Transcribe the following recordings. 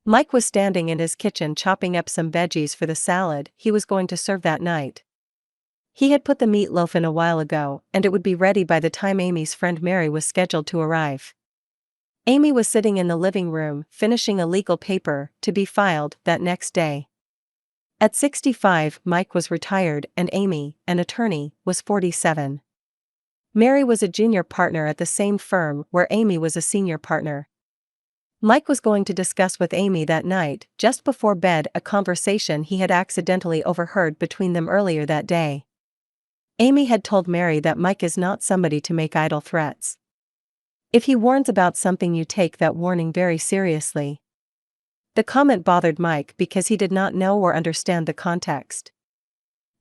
Mike was standing in his kitchen chopping up some veggies for the salad he was going to serve that night. He had put the meatloaf in a while ago, and it would be ready by the time Amy's friend Mary was scheduled to arrive. Amy was sitting in the living room, finishing a legal paper to be filed that next day. At 65, Mike was retired and Amy, an attorney, was 47. Mary was a junior partner at the same firm where Amy was a senior partner. Mike was going to discuss with Amy that night, just before bed, a conversation he had accidentally overheard between them earlier that day. Amy had told Mary that Mike is not somebody to make idle threats. If he warns about something, you take that warning very seriously. The comment bothered Mike because he did not know or understand the context.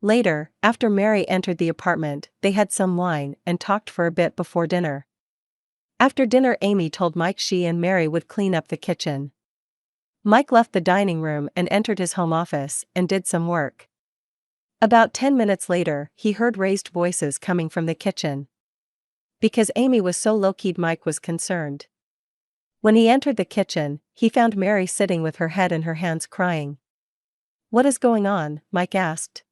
Later, after Mary entered the apartment, they had some wine and talked for a bit before dinner. After dinner, Amy told Mike she and Mary would clean up the kitchen. Mike left the dining room and entered his home office and did some work. About 10 minutes later, he heard raised voices coming from the kitchen. Because Amy was so low-keyed, Mike was concerned. When he entered the kitchen, he found Mary sitting with her head in her hands crying. "What is going on?" Mike asked.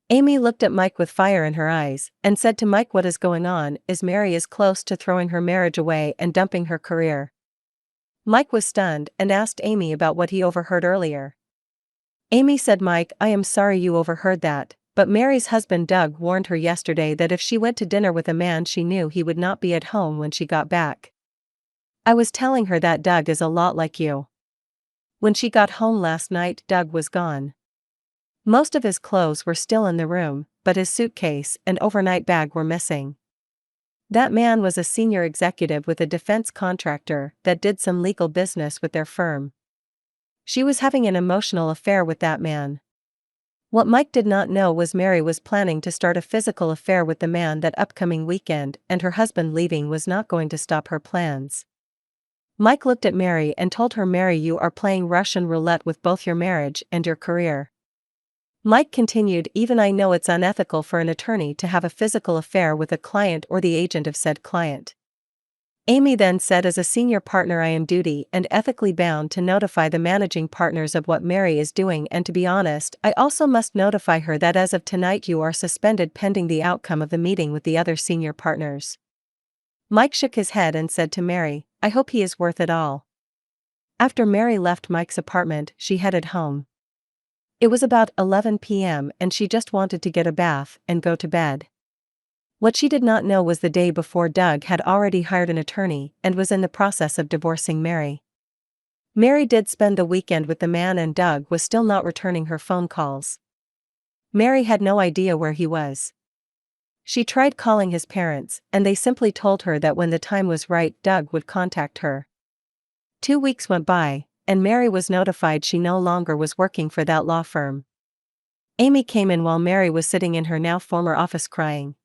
Amy looked at Mike with fire in her eyes, and said to Mike, "What is going on is Mary is close to throwing her marriage away and dumping her career." Mike was stunned and asked Amy about what he overheard earlier. Amy said, "Mike, I am sorry you overheard that, but Mary's husband Doug warned her yesterday that if she went to dinner with a man she knew he would not be at home when she got back. I was telling her that Doug is a lot like you. When she got home last night, Doug was gone. Most of his clothes were still in the room, but his suitcase and overnight bag were missing. That man was a senior executive with a defense contractor that did some legal business with their firm. She was having an emotional affair with that man." What Mike did not know was Mary was planning to start a physical affair with the man that upcoming weekend, and her husband leaving was not going to stop her plans. Mike looked at Mary and told her, "Mary, you are playing Russian roulette with both your marriage and your career." Mike continued, "Even I know it's unethical for an attorney to have a physical affair with a client or the agent of said client." Amy then said, "As a senior partner I am duty and ethically bound to notify the managing partners of what Mary is doing, and to be honest, I also must notify her that as of tonight you are suspended pending the outcome of the meeting with the other senior partners." Mike shook his head and said to Mary, "I hope he is worth it all." After Mary left Mike's apartment, she headed home. It was about 11 p.m. and she just wanted to get a bath and go to bed. What she did not know was the day before Doug had already hired an attorney and was in the process of divorcing Mary. Mary did spend the weekend with the man and Doug was still not returning her phone calls. Mary had no idea where he was. She tried calling his parents, and they simply told her that when the time was right, Doug would contact her. 2 weeks went by, and Mary was notified she no longer was working for that law firm. Amy came in while Mary was sitting in her now former office crying.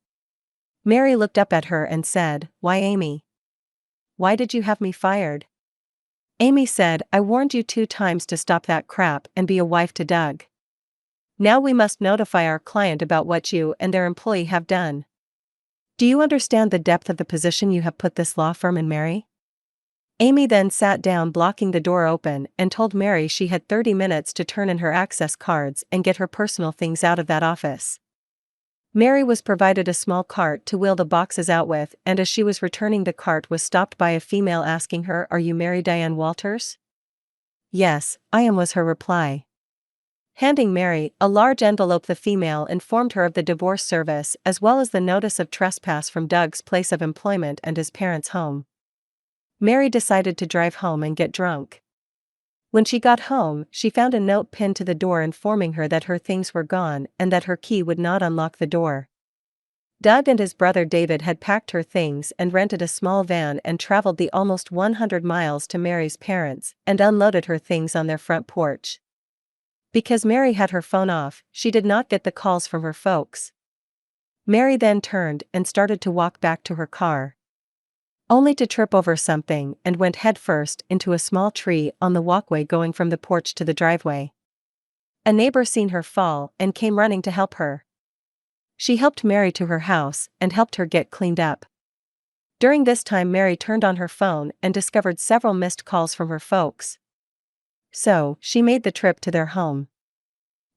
Mary looked up at her and said, "Why, Amy? Why did you have me fired?" Amy said, "I warned you 2 times to stop that crap and be a wife to Doug. Now we must notify our client about what you and their employee have done. Do you understand the depth of the position you have put this law firm in, Mary?" Amy then sat down, blocking the door open, and told Mary she had 30 minutes to turn in her access cards and get her personal things out of that office. Mary was provided a small cart to wheel the boxes out with, and as she was returning the cart was stopped by a female asking her, "Are you Mary Diane Walters?" "Yes, I am," was her reply. Handing Mary a large envelope, the female informed her of the divorce service as well as the notice of trespass from Doug's place of employment and his parents' home. Mary decided to drive home and get drunk. When she got home, she found a note pinned to the door informing her that her things were gone and that her key would not unlock the door. Doug and his brother David had packed her things and rented a small van and traveled the almost 100 miles to Mary's parents and unloaded her things on their front porch. Because Mary had her phone off, she did not get the calls from her folks. Mary then turned and started to walk back to her car, only to trip over something and went headfirst into a small tree on the walkway going from the porch to the driveway. A neighbor seen her fall and came running to help her. She helped Mary to her house and helped her get cleaned up. During this time, Mary turned on her phone and discovered several missed calls from her folks. So, she made the trip to their home.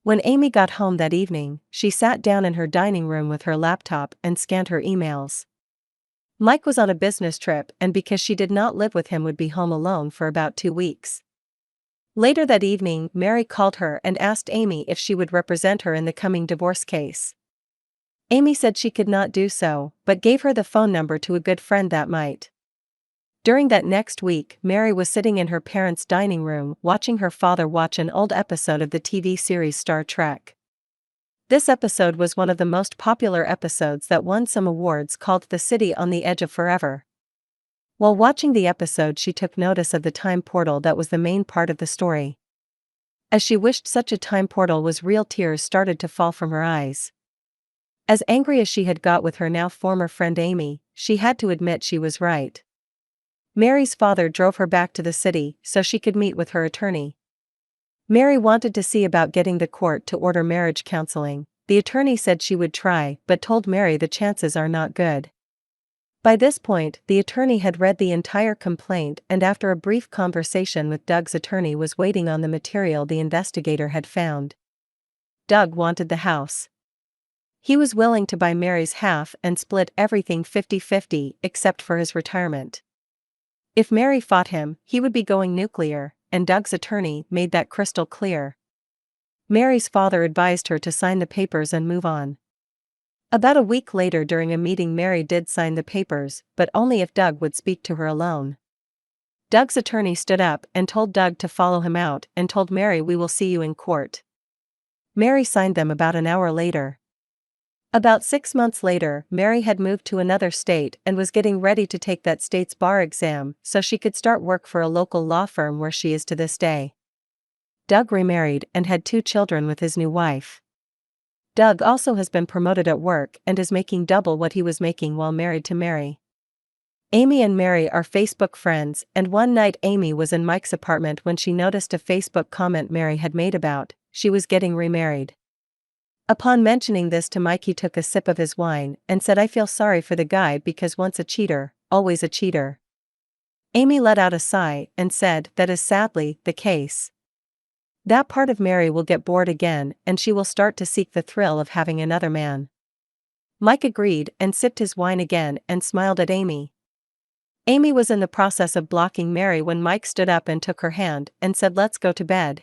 When Amy got home that evening, she sat down in her dining room with her laptop and scanned her emails. Mike was on a business trip, and because she did not live with him, would be home alone for about 2 weeks. Later that evening, Mary called her and asked Amy if she would represent her in the coming divorce case. Amy said she could not do so, but gave her the phone number to a good friend that might. During that next week, Mary was sitting in her parents' dining room watching her father watch an old episode of the TV series Star Trek. This episode was one of the most popular episodes that won some awards, called The City on the Edge of Forever. While watching the episode, she took notice of the time portal that was the main part of the story. As she wished such a time portal was real, tears started to fall from her eyes. As angry as she had got with her now former friend Amy, she had to admit she was right. Mary's father drove her back to the city so she could meet with her attorney. Mary wanted to see about getting the court to order marriage counseling. The attorney said she would try, but told Mary the chances are not good. By this point, the attorney had read the entire complaint, and after a brief conversation with Doug's attorney, was waiting on the material the investigator had found. Doug wanted the house. He was willing to buy Mary's half and split everything 50-50 except for his retirement. If Mary fought him, he would be going nuclear, and Doug's attorney made that crystal clear. Mary's father advised her to sign the papers and move on. About a week later, during a meeting, Mary did sign the papers, but only if Doug would speak to her alone. Doug's attorney stood up and told Doug to follow him out and told Mary, "We will see you in court." Mary signed them about an hour later. About 6 months later, Mary had moved to another state and was getting ready to take that state's bar exam so she could start work for a local law firm where she is to this day. Doug remarried and had 2 children with his new wife. Doug also has been promoted at work and is making double what he was making while married to Mary. Amy and Mary are Facebook friends, and one night Amy was in Mike's apartment when she noticed a Facebook comment Mary had made about she was getting remarried. Upon mentioning this to Mike, he took a sip of his wine and said, "I feel sorry for the guy, because once a cheater, always a cheater." Amy let out a sigh and said, "That is sadly the case. That part of Mary will get bored again, and she will start to seek the thrill of having another man." Mike agreed and sipped his wine again and smiled at Amy. Amy was in the process of blocking Mary when Mike stood up and took her hand and said, "Let's go to bed."